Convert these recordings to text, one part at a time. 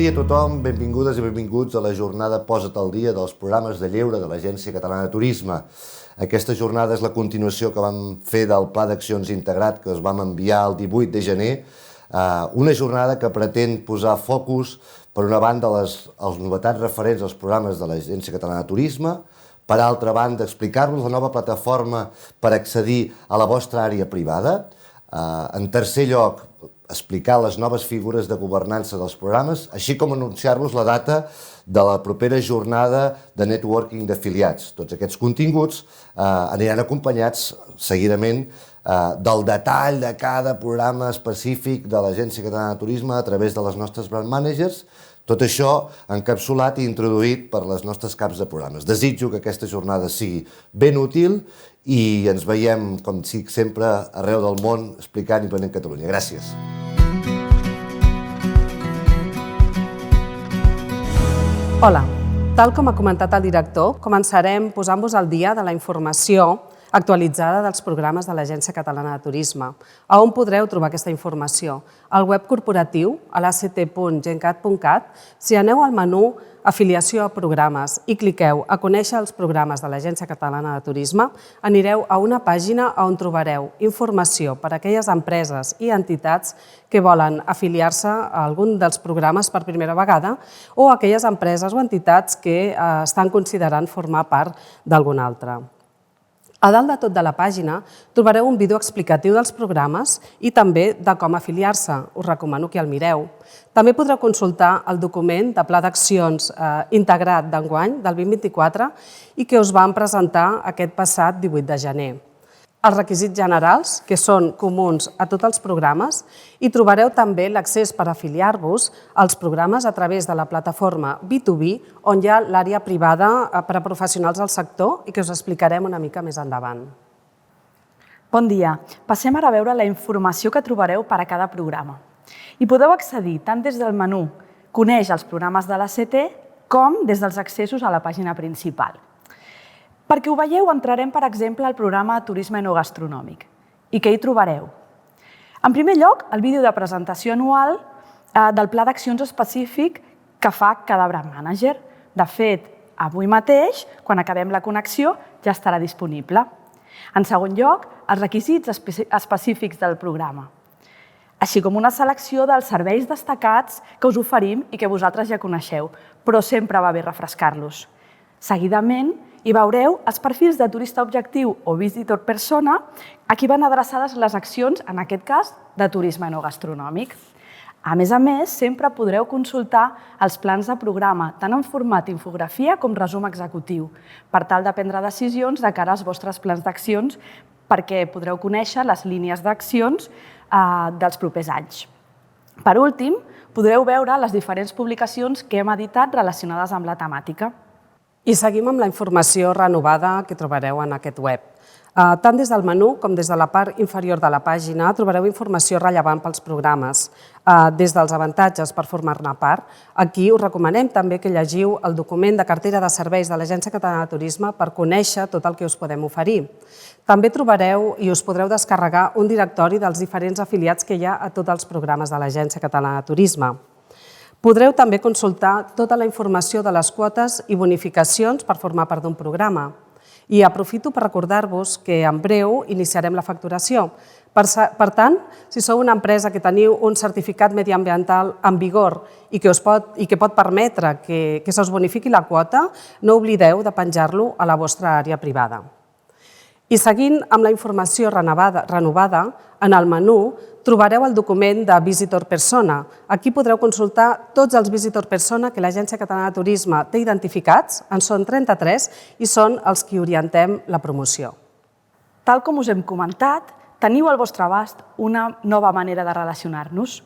dia a tothom, benvingudes i benvinguts a la jornada Posa't al dia dels programes de lleure de l'Agència Catalana de Turisme. Aquesta jornada és la continuació que vam fer del Pla d'Accions Integrat que us vam enviar el 18 de gener, una jornada que pretén posar focus, per una banda, a les novetats referents als programes de l'Agència Catalana de Turisme, per altra banda, explicar-vos la nova plataforma per accedir a la vostra àrea privada, en tercer lloc, explicar les noves figures de governança dels programes, així com anunciar-vos la data de la propera jornada de networking d'afiliats. Tots aquests continguts aniran acompanyats seguidament del detall de cada programa específic de l'Agència Catalana de Turisme a través de les nostres brand managers, tot això encapsulat i introduït per les nostres caps de programes. Desitjo que aquesta jornada sigui ben útil i ens veiem, com dic sempre, arreu del món explicant i prenent Catalunya. Gràcies. Hola, tal com ha comentat el director, començarem posant-vos al dia de la informació actualitzada dels programes de l'Agència Catalana de Turisme. A on podreu trobar aquesta informació? Al web corporatiu, a l'act.gencat.cat, si aneu al menú Afiliació a programes i cliqueu a conèixer els programes de l'Agència Catalana de Turisme, anireu a una pàgina on trobareu informació per a aquelles empreses i entitats que volen afiliar-se a algun dels programes per primera vegada o aquelles empreses o entitats que estan considerant formar part d'algun altre. A dalt de tot de la pàgina trobareu un vídeo explicatiu dels programes i també de com afiliar-se. Us recomano que el mireu. També podreu consultar el document de Pla d'Accions Integrat d'enguany, del 2024, i que us vam presentar aquest passat 18 de gener. Els requisits generals, que són comuns a tots els programes, i trobareu també l'accés per afiliar-vos als programes a través de la plataforma B2B, on hi ha l'àrea privada per a professionals del sector i que us explicarem una mica més endavant. Bon dia. Passem ara a veure la informació que trobareu per a cada programa. Hi podeu accedir tant des del menú Coneix els programes de l'ACT com des dels accessos a la pàgina principal. Perquè ho veieu, entrarem, per exemple, al programa Turisme Enogastronòmic. I què hi trobareu? En primer lloc, el vídeo de presentació anual del pla d'accions específic que fa cada brand manager. De fet, avui mateix, quan acabem la connexió, ja estarà disponible. En segon lloc, els requisits específics del programa, així com una selecció dels serveis destacats que us oferim i que vosaltres ja coneixeu, però sempre va bé refrescar-los. Seguidament, hi veureu els perfils de turista objectiu o visitor persona a qui van adreçades les accions, en aquest cas, de turisme enogastronòmic. A més, sempre podreu consultar els plans de programa, tant en format infografia com resum executiu, per tal de prendre decisions de cara als vostres plans d'accions, perquè podreu conèixer les línies d'accions dels propers anys. Per últim, podreu veure les diferents publicacions que hem editat relacionades amb la temàtica. I seguim amb la informació renovada que trobareu en aquest web. Tant des del menú com des de la part inferior de la pàgina trobareu informació rellevant pels programes, des dels avantatges per formar-ne part. Aquí us recomanem també que llegiu el document de cartera de serveis de l'Agència Catalana de Turisme per conèixer tot el que us podem oferir. També trobareu i us podreu descarregar un directori dels diferents afiliats que hi ha a tots els programes de l'Agència Catalana de Turisme. Podreu també consultar tota la informació de les quotes i bonificacions per formar part d'un programa. I aprofito per recordar-vos que en breu iniciarem la facturació. Per tant, si sou una empresa que teniu un certificat mediambiental en vigor i que pot permetre que se us bonifiqui la quota, no oblideu de penjar-lo a la vostra àrea privada. I seguint amb la informació renovada, en el menú trobareu el document de Visitor Persona. Aquí podreu consultar tots els Visitor Persona que l'Agència Catalana de Turisme té identificats, en són 33, i són els que orientem la promoció. Tal com us hem comentat, teniu al vostre abast una nova manera de relacionar-nos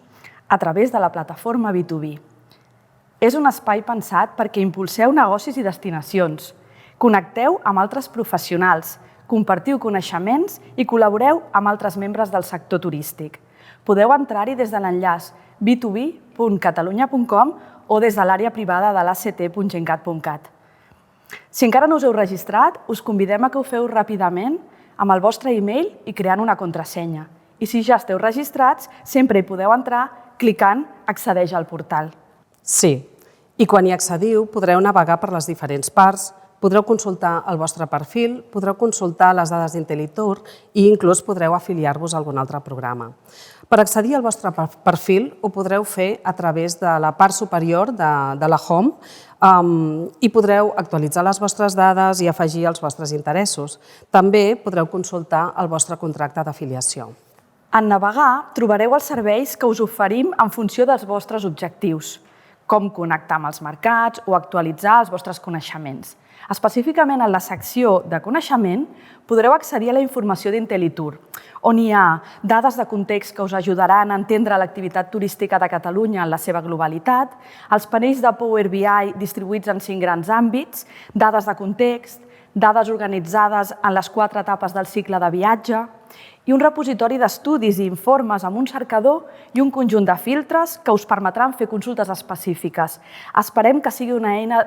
a través de la plataforma B2B. És un espai pensat perquè impulseu negocis i destinacions, connecteu amb altres professionals, compartiu coneixements i col·laboreu amb altres membres del sector turístic. Podeu entrar-hi des de l'enllaç b2b.catalunya.com o des de l'àrea privada de l'act.gencat.cat. Si encara no us heu registrat, us convidem a que ho feu ràpidament amb el vostre e-mail i creant una contrasenya. I si ja esteu registrats, sempre hi podeu entrar clicant Accedeix al portal. Sí, i quan hi accediu podreu navegar per les diferents parts, podreu consultar el vostre perfil, podreu consultar les dades d'Intellitur i inclús podreu afiliar-vos a algun altre programa. Per accedir al vostre perfil ho podreu fer a través de la part superior de la Home i podreu actualitzar les vostres dades i afegir els vostres interessos. També podreu consultar el vostre contracte d'afiliació. En navegar trobareu els serveis que us oferim en funció dels vostres objectius, com connectar amb els mercats o actualitzar els vostres coneixements. Específicament en la secció de coneixement podreu accedir a la informació d'Intellitur, on hi ha dades de context que us ajudaran a entendre l'activitat turística de Catalunya en la seva globalitat, els panells de Power BI distribuïts en 5 grans àmbits, dades de context, dades organitzades en les 4 etapes del cicle de viatge i un repositori d'estudis i informes amb un cercador i un conjunt de filtres que us permetran fer consultes específiques. Esperem que sigui una eina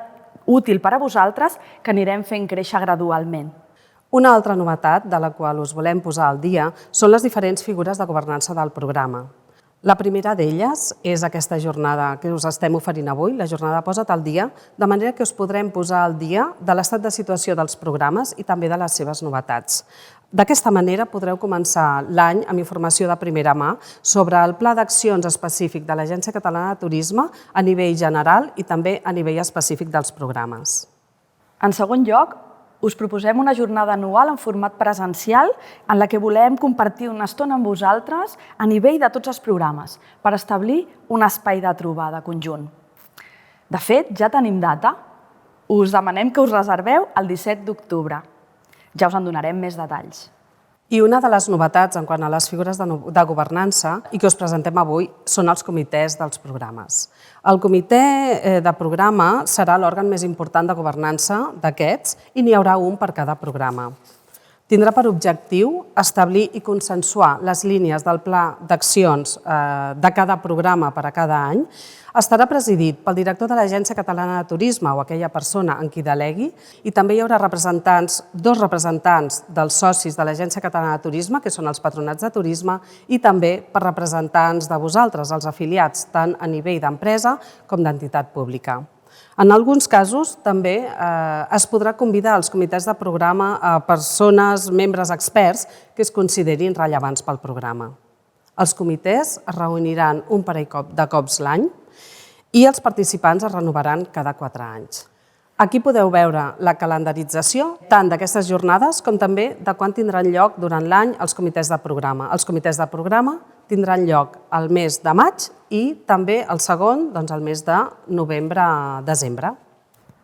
útil per a vosaltres que anirem fent créixer gradualment. Una altra novetat de la qual us volem posar al dia són les diferents figures de governança del programa. La primera d'elles és aquesta jornada que us estem oferint avui, la jornada Posa't al dia, de manera que us podrem posar al dia de l'estat de situació dels programes i també de les seves novetats. D'aquesta manera podreu començar l'any amb informació de primera mà sobre el pla d'accions específic de l'Agència Catalana de Turisme a nivell general i també a nivell específic dels programes. En segon lloc, us proposem una jornada anual en format presencial en la que volem compartir una estona amb vosaltres a nivell de tots els programes per establir un espai de trobada conjunt. De fet, ja tenim data. Us demanem que us reserveu el 17 d'octubre. Ja us en donarem més detalls. I una de les novetats en quant a les figures de governança i que us presentem avui són els comitès dels programes. El comitè de programa serà l'òrgan més important de governança d'aquests i n'hi haurà un per cada programa. Tindrà per objectiu establir i consensuar les línies del pla d'accions de cada programa per a cada any. Estarà presidit pel director de l'Agència Catalana de Turisme o aquella persona en qui delegui i també hi haurà dos representants dels socis de l'Agència Catalana de Turisme, que són els patronats de turisme, i també per representants de vosaltres, els afiliats, tant a nivell d'empresa com d'entitat pública. En alguns casos també es podrà convidar als comitès de programa a persones, membres experts que es considerin rellevants pel programa. Els comitès es reuniran un parell de cops l'any i els participants es renovaran cada 4 anys. Aquí podeu veure la calendarització tant d'aquestes jornades com també de quan tindran lloc durant l'any els comitès de programa. Els comitès de programa tindran lloc al mes de maig i també el segon al mes de novembre-desembre.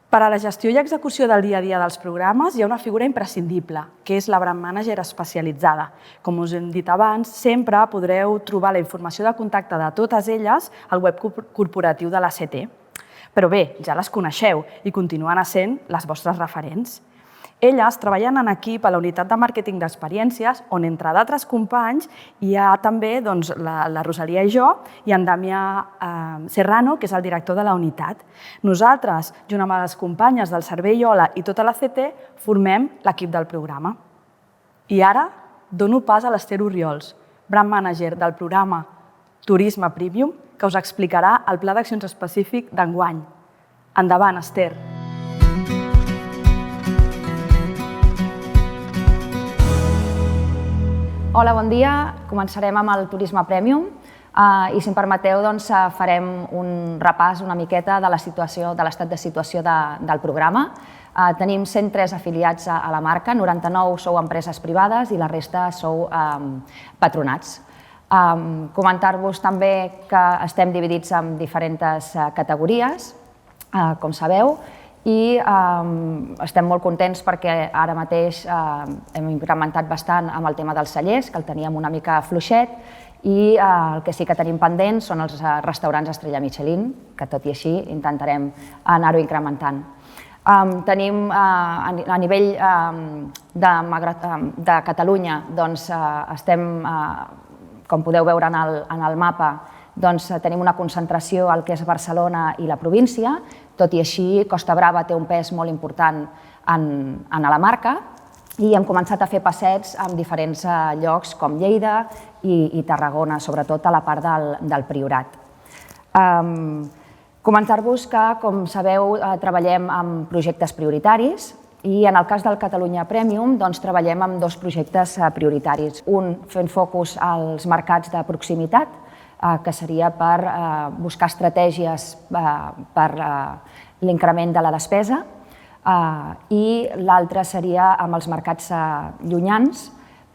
Per a la gestió i execució del dia a dia dels programes hi ha una figura imprescindible, que és la brand manager especialitzada. Com us hem dit abans, sempre podreu trobar la informació de contacte de totes elles al web corporatiu de l'ACT. Però bé, ja les coneixeu i continuen essent les vostres referents. Elles treballen en equip a la unitat de màrqueting d'experiències, on entre d'altres companys hi ha també la Rosalia i jo i en Damià Serrano, que és el director de la unitat. Nosaltres, junt amb les companyes del Servei Ola i tota la CT, formem l'equip del programa. I ara dono pas a l'Ester Oriols, brand manager del programa Turisme Premium, que us explicarà el pla d'accions específic d'enguany. Endavant, Ester. Hola, bon dia. Començarem amb el Turisme Premium i, si em permeteu, farem un repàs una miqueta de l'estat de situació del programa. Tenim 103 afiliats a la marca, 99 sou empreses privades i la resta sou patronats. Comentar-vos també que estem dividits en diferents categories, com sabeu, i estem molt contents perquè ara mateix hem incrementat bastant amb el tema dels cellers, que el teníem una mica fluixet, i el que sí que tenim pendent són els restaurants Estrella Michelin, que tot i així intentarem anar-ho incrementant. Tenim a nivell de Catalunya, estem, com podeu veure en el mapa, tenim una concentració al que és Barcelona i la província. Tot i així, Costa Brava té un pes molt important en la marca i hem començat a fer passeigs en diferents llocs com Lleida i Tarragona, sobretot a la part del Priorat. Comentar-vos que, com sabeu, treballem amb projectes prioritaris i en el cas del Catalunya Premium treballem amb 2 projectes prioritaris. Un fent focus als mercats de proximitat, que seria per buscar estratègies per l'increment de la despesa, i l'altre seria amb els mercats llunyans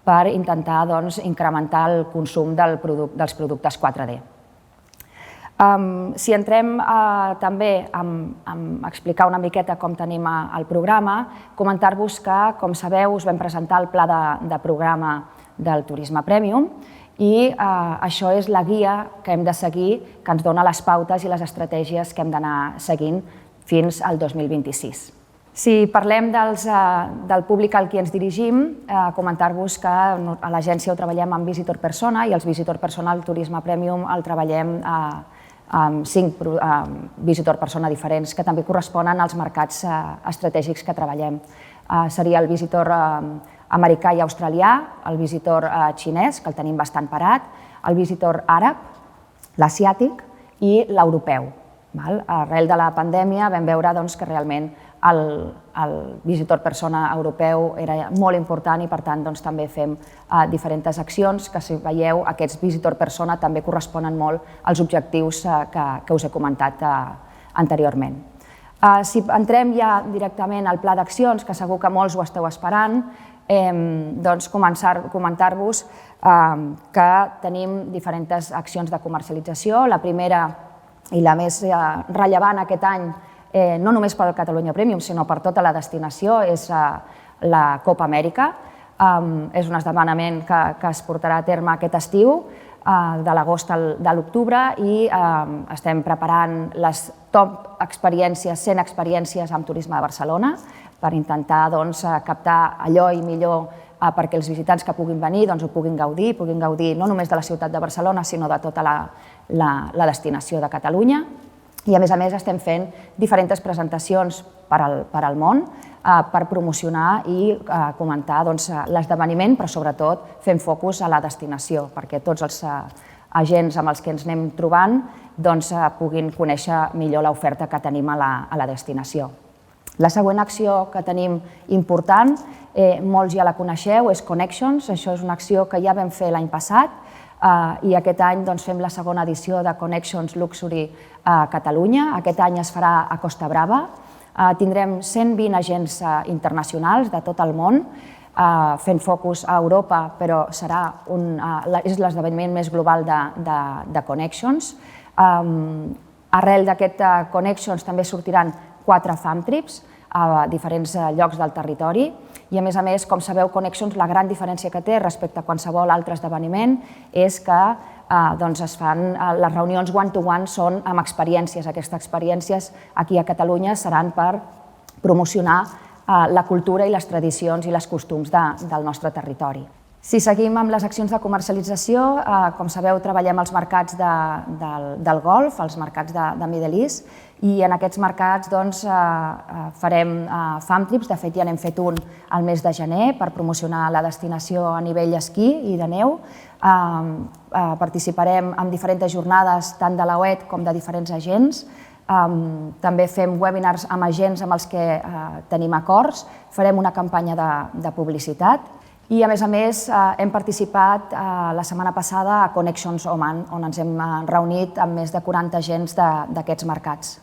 per intentar incrementar el consum dels productes 4D. Si entrem també a explicar una miqueta com tenim el programa, comentar-vos que, com sabeu, us vam presentar el pla de programa del Turisme Premium i això és la guia que hem de seguir, que ens dona les pautes i les estratègies que hem d'anar seguint fins al 2026. Si parlem del públic al qui ens dirigim, comentar-vos que a l'agència ho treballem amb Visitor Persona i els Visitor Persona al Turisme Premium el treballem amb 5 Visitor Persona diferents que també corresponen als mercats estratègics que treballem. Seria el Visitor americà i australià, el Visitor xinès, que el tenim bastant parat, el Visitor àrab, l'asiàtic i l'europeu. Arrel de la pandèmia vam veure que realment el Visitor Persona europeu era molt important i per tant també fem diferents accions que, si veieu, aquests Visitor Persona també corresponen molt als objectius que us he comentat anteriorment. Si entrem ja directament al pla d'accions, que segur que molts ho esteu esperant, comentar-vos que tenim diferents accions de comercialització. La primera i la més rellevant aquest any, no només pel Catalunya Premium, sinó per tota la destinació, és la Copa Amèrica. És un esdeveniment que es portarà a terme aquest estiu, de l'agost a l'octubre, i estem preparant les top experiències, 100 experiències amb turisme de Barcelona, per intentar captar allò i millor perquè els visitants que puguin venir ho puguin gaudir no només de la ciutat de Barcelona, sinó de tota la destinació de Catalunya. I, a més, estem fent diferents presentacions per al món per promocionar i comentar l'esdeveniment, però sobretot fent focus a la destinació, perquè tots els agents amb els que ens anem trobant puguin conèixer millor l'oferta que tenim a la destinació. La següent acció que tenim important, molts ja la coneixeu, és Connections. Això és una acció que ja vam fer l'any passat i aquest any fem la segona edició de Connections Luxury a Catalunya. Aquest any es farà a Costa Brava. Tindrem 120 agents internacionals de tot el món fent focus a Europa, però és l'esdeveniment més global de Connections. Arrel d'aquest Connections també sortiran 4 Fam Trips a diferents llocs del territori i, a més, com sabeu, Connections, la gran diferència que té respecte a qualsevol altre esdeveniment és que es fan les reunions one-to-one, són amb experiències. Aquestes experiències aquí a Catalunya seran per promocionar la cultura i les tradicions i els costums del nostre territori. Si seguim amb les accions de comercialització, com sabeu, treballem als mercats del Golf, als mercats de Middle East, i en aquests mercats farem Fam Trips. De fet, ja n'hem fet un al mes de gener per promocionar la destinació a nivell esquí i de neu. Participarem en diferents jornades tant de l'OET com de diferents agents. També fem webinars amb agents amb els que tenim acords. Farem una campanya de publicitat. I, a més, hem participat la setmana passada a Connections Oman, on ens hem reunit amb més de 40 agents d'aquests mercats.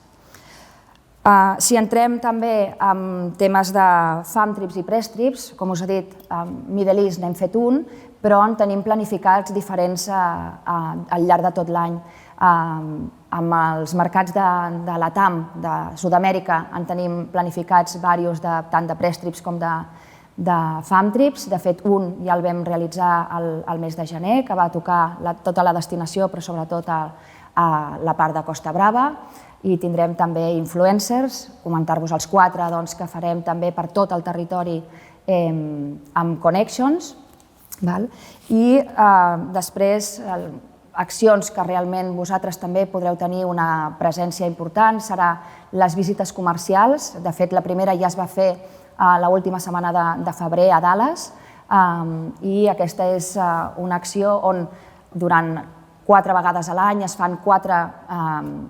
Si entrem també en temes de Fam Trips i Press Trips, com us he dit, a Middle East n'hem fet un, però en tenim planificats diferents al llarg de tot l'any. Amb els mercats de l'ATAM, de Sud-amèrica, en tenim planificats diversos, tant de Press Trips com de Fam Trips. De fet, un ja el vam realitzar al mes de gener, que va tocar tota la destinació, però sobretot a la part de Costa Brava. I tindrem també influencers, comentar-vos els 4 que farem també per tot el territori amb Connections. I després, accions que realment vosaltres també podreu tenir una presència important serà les visites comercials. De fet, la primera ja es va fer l'última setmana de febrer a Dallas i aquesta és una acció on durant 4 vegades a l'any es fan 4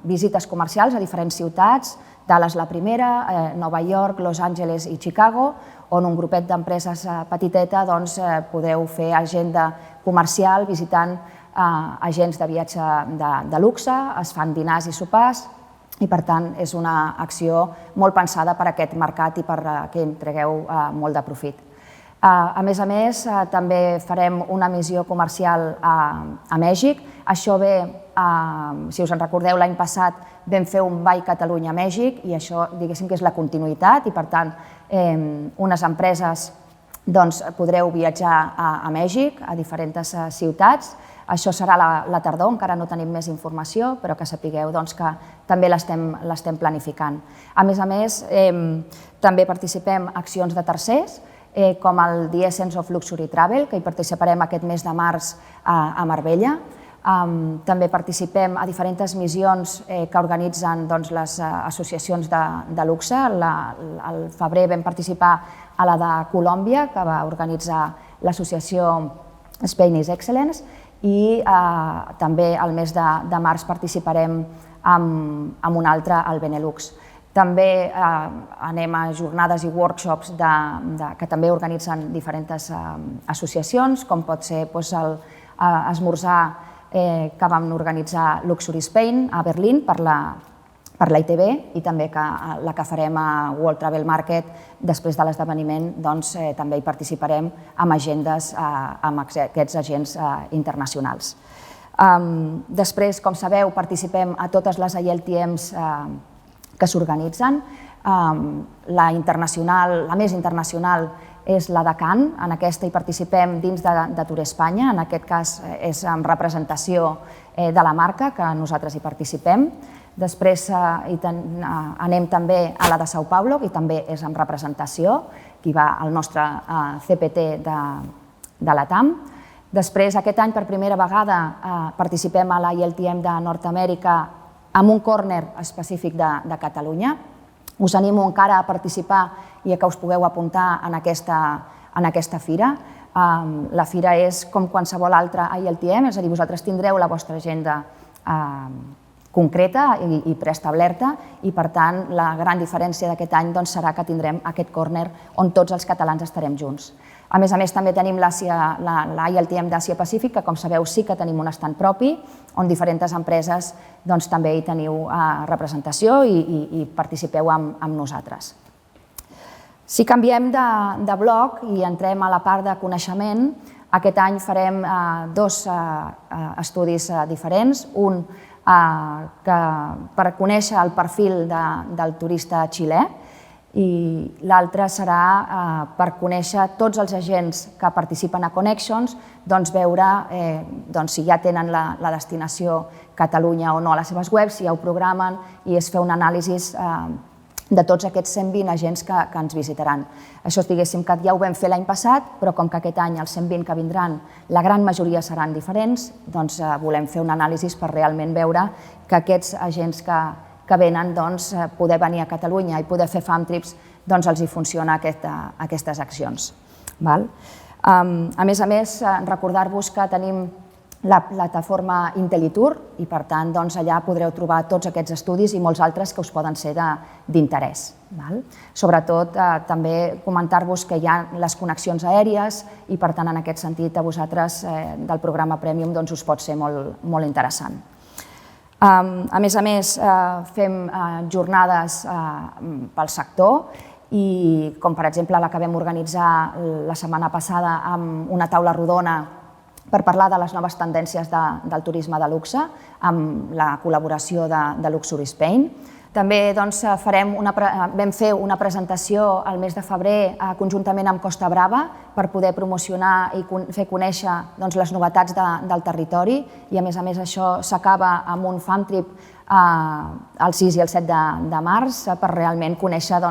visites comercials a diferents ciutats, Dallas la primera, Nova York, Los Angeles i Chicago, on un grupet d'empreses petiteta podeu fer agenda comercial visitant agents de viatge de luxe, es fan dinars i sopars i per tant és una acció molt pensada per a aquest mercat i perquè en tregueu molt de profit. A més, també farem una missió comercial a Mèxic. Això ve, si us en recordeu, l'any passat vam fer un Buy Catalunya a Mèxic i això, diguéssim, que és la continuïtat i, per tant, unes empreses podreu viatjar a Mèxic, a diferents ciutats. Això serà la tardor, encara no tenim més informació, però que sapigueu que també l'estem planificant. A més, també participem a accions de tercers, com el The Essence of Luxury Travel, que hi participarem aquest mes de març a Marbella. També participem a diferents missions que organitzen les associacions de luxe. Al febrer vam participar a la de Colòmbia, que va organitzar l'associació Spanish Excellence, i també al mes de març participarem en un altre al Benelux. També anem a jornades i workshops que també organitzen diferents associacions, com pot ser l'esmorzar que vam organitzar Luxury Spain a Berlín per la ITB i també la que farem a World Travel Market després de l'esdeveniment, també hi participarem amb agendes amb aquests agents internacionals. Després, com sabeu, participem a totes les IELTMs que s'organitzen. La més internacional és la de Cannes, en aquesta hi participem dins de Tour Espanya, en aquest cas és en representació de la marca que nosaltres hi participem. Després anem també a la de São Paulo, que també és en representació, que hi va el nostre CPT de l'ATAM. Després, aquest any, per primera vegada, participem a la IELTM de Nord-Amèrica amb un córner específic de Catalunya. Us animo encara a participar i a que us pugueu apuntar en aquesta fira. La fira és com qualsevol altra IELTM, és a dir, vosaltres tindreu la vostra agenda concreta i preestablerta i, per tant, la gran diferència d'aquest any serà que tindrem aquest córner on tots els catalans estarem junts. A més, també tenim la IELTM d'Àsia Pacífic, que, com sabeu, sí que tenim un estand propi, on diferents empreses també hi teniu representació i participeu amb nosaltres. Si canviem de bloc i entrem a la part de coneixement, aquest any farem 2 estudis diferents. Un per conèixer el perfil del turista xilè i l'altre serà per conèixer tots els agents que participen a Connections, veure si ja tenen la destinació Catalunya o no a les seves webs, si ja ho programen, i és fer un anàlisi de tots aquests 120 agents que ens visitaran. Això, diguéssim, que ja ho vam fer l'any passat, però com que aquest any els 120 que vindran, la gran majoria seran diferents, volem fer un anàlisi per realment veure que aquests agents que venen, poder venir a Catalunya i poder fer farm trips, els hi funciona aquestes accions. A més, recordar-vos que tenim la plataforma IntelliTour i, per tant, allà podreu trobar tots aquests estudis i molts altres que us poden ser d'interès. Sobretot, també comentar-vos que hi ha les connexions aèries i, per tant, en aquest sentit, a vosaltres del programa Premium us pot ser molt interessant. A més, fem jornades pel sector i, com per exemple la que vam organitzar la setmana passada amb una taula rodona per parlar de les noves tendències del turisme de luxe amb la col·laboració de Luxury Spain. També vam fer una presentació al mes de febrer conjuntament amb Costa Brava per poder promocionar i fer conèixer les novetats del territori i, a més, això s'acaba amb un farm trip el 6 i el 7 de març per realment conèixer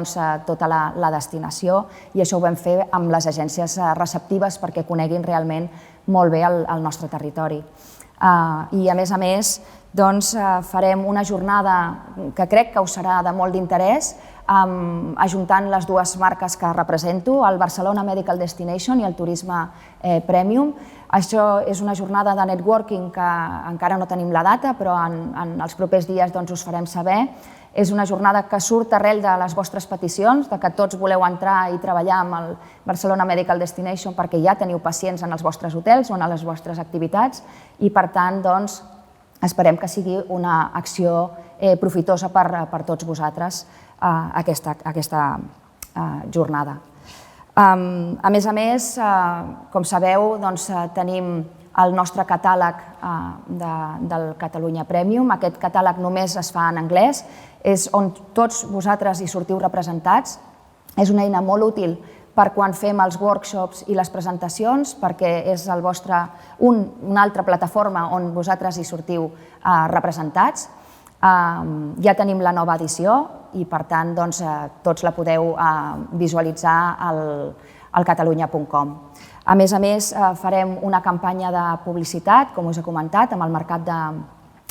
tota la destinació i això ho vam fer amb les agències receptives perquè coneguin realment molt bé el nostre territori. I, a més, farem una jornada que crec que us serà de molt d'interès ajuntant les dues marques que represento, el Barcelona Medical Destination i el Turisme Premium. Això és una jornada de networking que encara no tenim la data, però en els propers dies us farem saber. És una jornada que surt arrel de les vostres peticions, de que tots voleu entrar i treballar amb el Barcelona Medical Destination perquè ja teniu pacients en els vostres hotels o en les vostres activitats i, per tant, esperem que sigui una acció profitosa per tots vosaltres aquesta jornada. A més, com sabeu, tenim el nostre catàleg del Catalunya Premium. Aquest catàleg només es fa en anglès, és on tots vosaltres hi sortiu representats. És una eina molt útil per quan fem els workshops i les presentacions, perquè és una altra plataforma on vosaltres hi sortiu representats. Ja tenim la nova edició i, per tant, tots la podeu visualitzar al catalunya.com. A més, farem una campanya de publicitat, com us he comentat, amb el mercat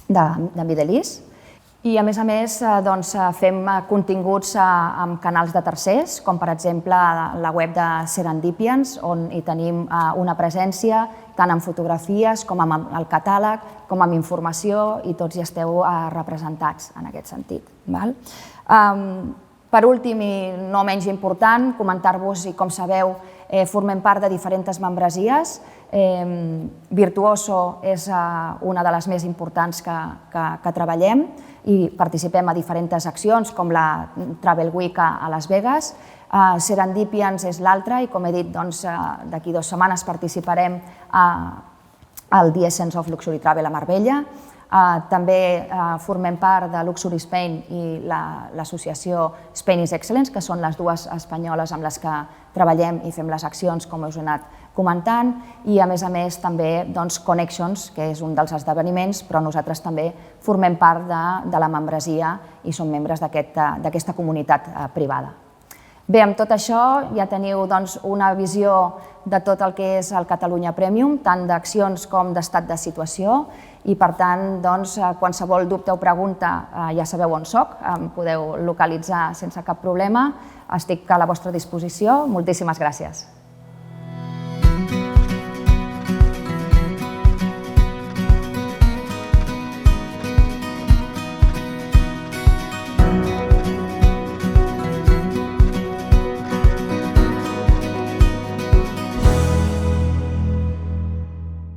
de Middle East. I, a més, fem continguts amb canals de tercers, com per exemple la web de Serendipians, on hi tenim una presència tant en fotografies com amb el catàleg, com amb informació, i tots hi esteu representats en aquest sentit. Per últim, i no menys important, comentar-vos, i com sabeu, formem part de diferents membresies. Virtuoso és una de les més importants que treballem i participem a diferents accions, com la Travel Week a Las Vegas. Serendipians és l'altra i, com he dit, d'aquí 2 setmanes participarem al The Essence of Luxury Travel a Marbella. També formem part de Luxury Spain i l'associació Spain is Excellence, que són les dues espanyoles amb les que treballem i fem les accions, com us he anat comentant, i a més també Connections, que és un dels esdeveniments, però nosaltres també formem part de la membresia i som membres d'aquesta comunitat privada. Bé, amb tot això ja teniu una visió de tot el que és el Catalunya Premium, tant d'accions com d'estat de situació, i per tant, qualsevol dubte o pregunta ja sabeu on soc, em podeu localitzar sense cap problema, estic a la vostra disposició. Moltíssimes gràcies.